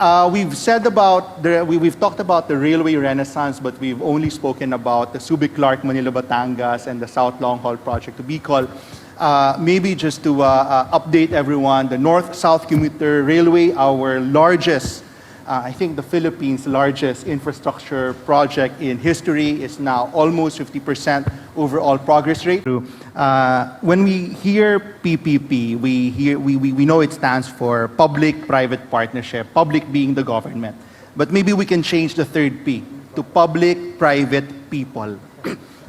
We've talked about the railway renaissance, but we've only spoken about the subic Manila, Batangas, and the South Long Haul project to Bicol. Maybe just to update everyone, the North-South Commuter Railway, our largest, I think the Philippines' largest infrastructure project in history, is now almost 50% overall progress rate. When we hear PPP, we know it stands for public-private partnership, public being the government. But maybe we can change the third P to public-private people.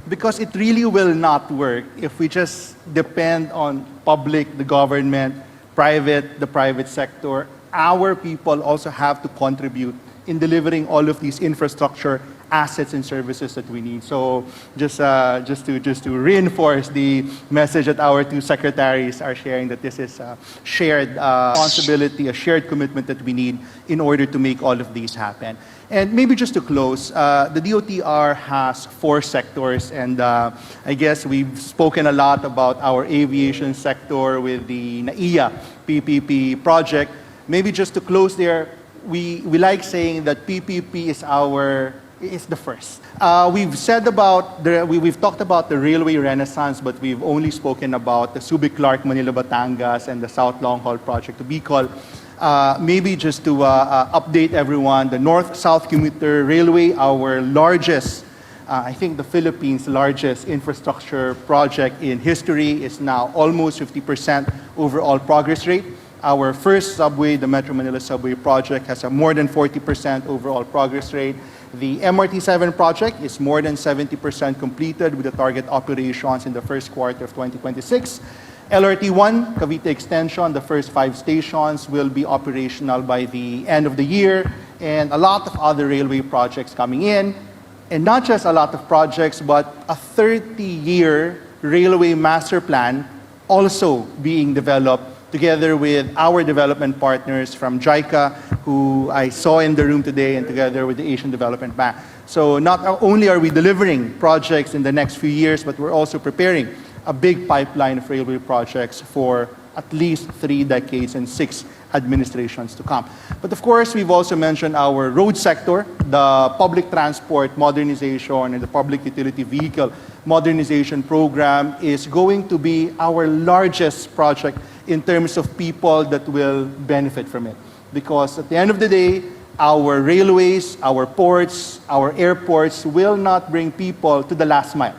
Because it really will not work if we just depend on public, the government, private, the private sector. Our people also have to contribute in delivering all of these infrastructure assets and services that we need. So just to reinforce the message that our two secretaries are sharing, that this is a shared responsibility, a shared commitment that we need in order to make all of these happen. And maybe just to close, the DOTR has 4 sectors, and I guess we've spoken a lot about our aviation sector with the NAIA PPP project. Maybe just to close there, we like saying that PPP is the first. We've talked about the railway renaissance, but we've only spoken about the subic Manila, Batangas, and the South Long Haul project to Bicol. Maybe just to update everyone, the North-South Commuter Railway, our largest, I think the Philippines' largest infrastructure project in history, is now almost 50% overall progress rate. Our first subway, the Metro Manila Subway project, has a more than 40% overall progress rate. The MRT-7 project is more than 70% completed with the target operations in the first quarter of 2026. LRT-1, Cavite Extension, the first 5 stations will be operational by the end of the year, and a lot of other railway projects coming in. And not just a lot of projects, but a 30-year railway master plan also being developed together with our development partners from JICA, who I saw in the room today, and together with the Asian Development Bank. So not only are we delivering projects in the next few years, but we're also preparing a big pipeline of railway projects for at least 3 decades and 6 administrations to come. But of course, we've also mentioned our road sector, the public transport modernization and the public utility vehicle modernization program is going to be our largest project in terms of people that will benefit from it. Because at the end of the day, our railways, our ports, our airports will not bring people to the last mile.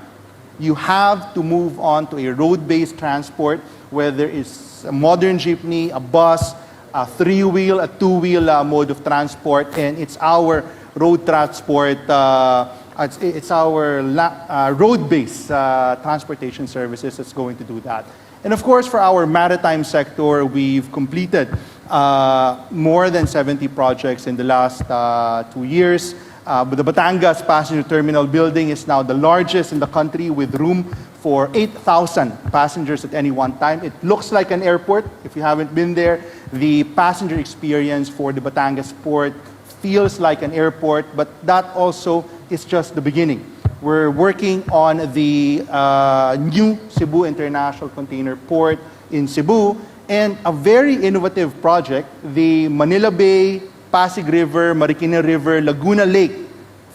You have to move on to a road-based transport, whether it's a modern jeepney, a bus, a 3-wheel, a 2-wheel mode of transport, and it's our road transport, it's our road-based transportation services that's going to do that. And of course, for our maritime sector, we've completed more than 70 projects in the last 2 years. But the Batangas Passenger Terminal building is now the largest in the country, with room for 8,000 passengers at any one time. It looks like an airport. If you haven't been there, the passenger experience for the Batangas port feels like an airport, but that also is just the beginning. We're working on the new Cebu International Container Port in Cebu, and a very innovative project, the Manila Bay, Pasig River, Marikina River, Laguna Lake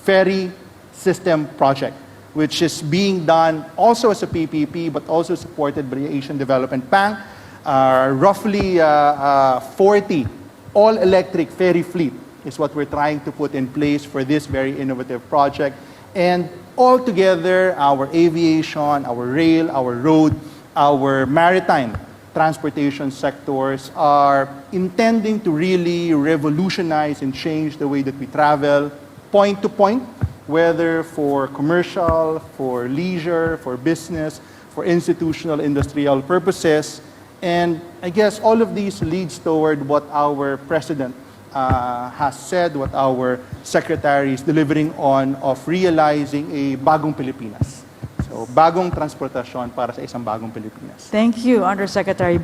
Ferry System Project, which is being done also as a PPP, but also supported by the Asian Development Bank. Roughly 40 all-electric ferry fleet is what we're trying to put in place for this very innovative project. And altogether, our aviation, our rail, our road, our maritime transportation sectors are intending to really revolutionize and change the way that we travel, point to point, whether for commercial, for leisure, for business, for institutional, industrial purposes. And I guess all of these leads toward what our president has said, what our secretary is delivering on, of realizing a bagong Pilipinas. So, bagong transportasyon para sa isang bagong Pilipinas. Thank you, Undersecretary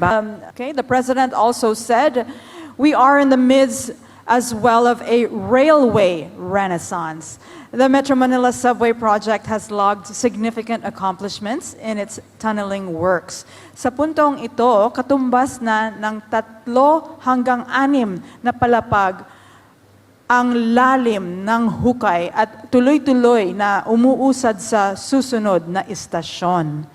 Okay, the President also said we are in the midst as well of a railway renaissance. The Metro Manila Subway project has logged significant accomplishments in its tunneling works. Sa puntong ito, katumbas na ng 3 hanggang 6 na palapag ang lalim ng hukay at tuloy-tuloy na umuusad sa susunod na istasyon.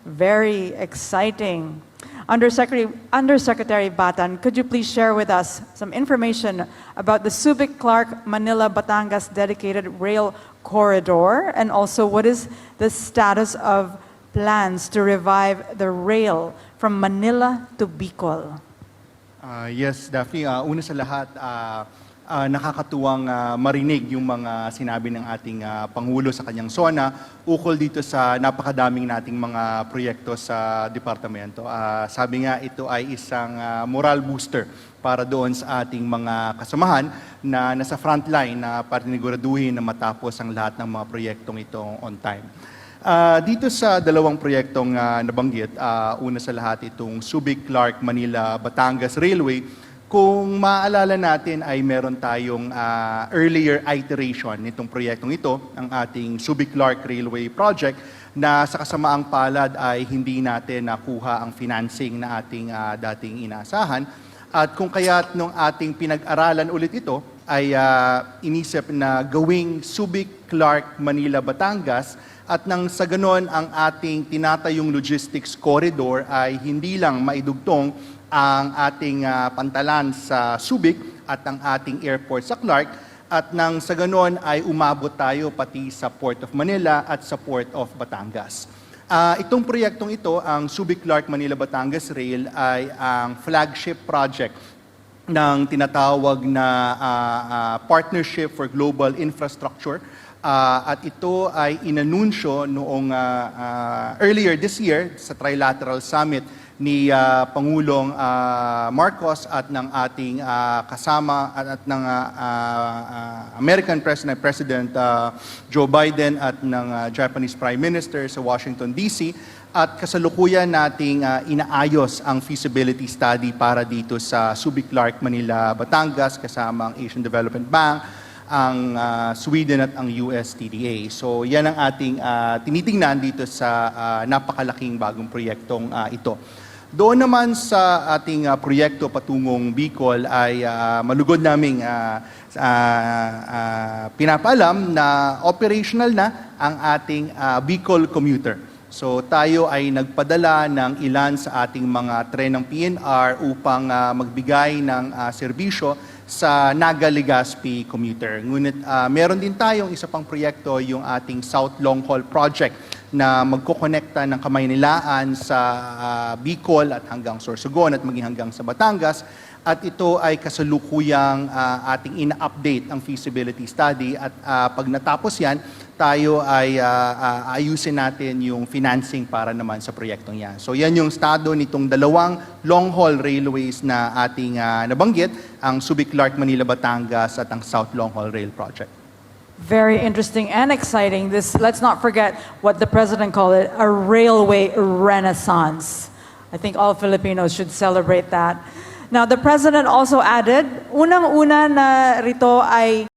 Very exciting. Undersecretary Batan, could you please share with us some information about the Subic Clark Manila Batangas dedicated rail corridor, and also what is the status of plans to revive the rail from Manila to Bicol? Yes, Daphne. Una sa lahat, nakakatuwang marinig yung mga sinabi ng ating Pangulo sa kanyang SONA ukol dito sa napakadaming nating mga proyekto sa departamento. Sabi nga, ito ay isang moral booster para doon sa ating mga kasamahan na nasa frontline na pariniguraduhin na matapos ang lahat ng mga proyektong ito on time. Dito sa dalawang proyektong nabanggit, una sa lahat itong Subic Clark Manila Batangas Railway. Kung maaalala natin ay meron tayong earlier iteration nitong proyektong ito, ang ating Subic Clark Railway Project, na sa kasamaang palad ay hindi natin nakuha ang financing na ating dating inaasahan. At kung kaya't nung ating pinag-aralan ulit ito, ay inisip na gawing Subic Clark Manila Batangas, at nang sa ganon ang ating tinatayong logistics corridor ay hindi lang maidugtong ang ating pantalan sa Subic at ang ating airport sa Clark, at nang sa ganon ay umabot tayo pati sa Port of Manila at sa Port of Batangas. Itong proyektong ito, ang Subic Clark Manila Batangas Rail, ay ang flagship project ng tinatawag na Partnership for Global Infrastructure. At ito ay inanunsyo noong earlier this year sa Trilateral Summit ni Pangulong Marcos at ng ating kasama at ng American President Joe Biden at ng Japanese Prime Minister sa Washington DC, at kasalukuyan nating inaayos ang feasibility study para dito sa Subic Clark Manila Batangas kasama ang Asian Development Bank, ang Sweden at ang USTDA. So yan ang ating tinitingnan dito sa napakalaking bagong proyektong ito. Doon naman sa ating proyekto patungong Bicol ay malugod naming pinapaalam na operational na ang ating Bicol commuter. So tayo ay nagpadala ng ilan sa ating mga trenong PNR upang magbigay ng serbisyo sa Naga-Legazpi commuter. Ngunit meron din tayong isa pang proyekto, yung ating South Long Haul Project, na magkokonekta ng Kamaynilaan sa Bicol at hanggang Sorsogon at maging hanggang sa Batangas. At ito ay kasalukuyang ating ina-update ang feasibility study, at pag natapos yan, tayo ay ayusin natin yung financing para naman sa proyektong yan. So yan yung estado nitong dalawang long-haul railways na ating nabanggit, ang Subic Clark Manila Batangas at ang South Long-Haul Rail Project. Very interesting and exciting. This, let's not forget what the President called it, a railway renaissance. I think all Filipinos should celebrate that. Now, the President also added, unang-una na rito ay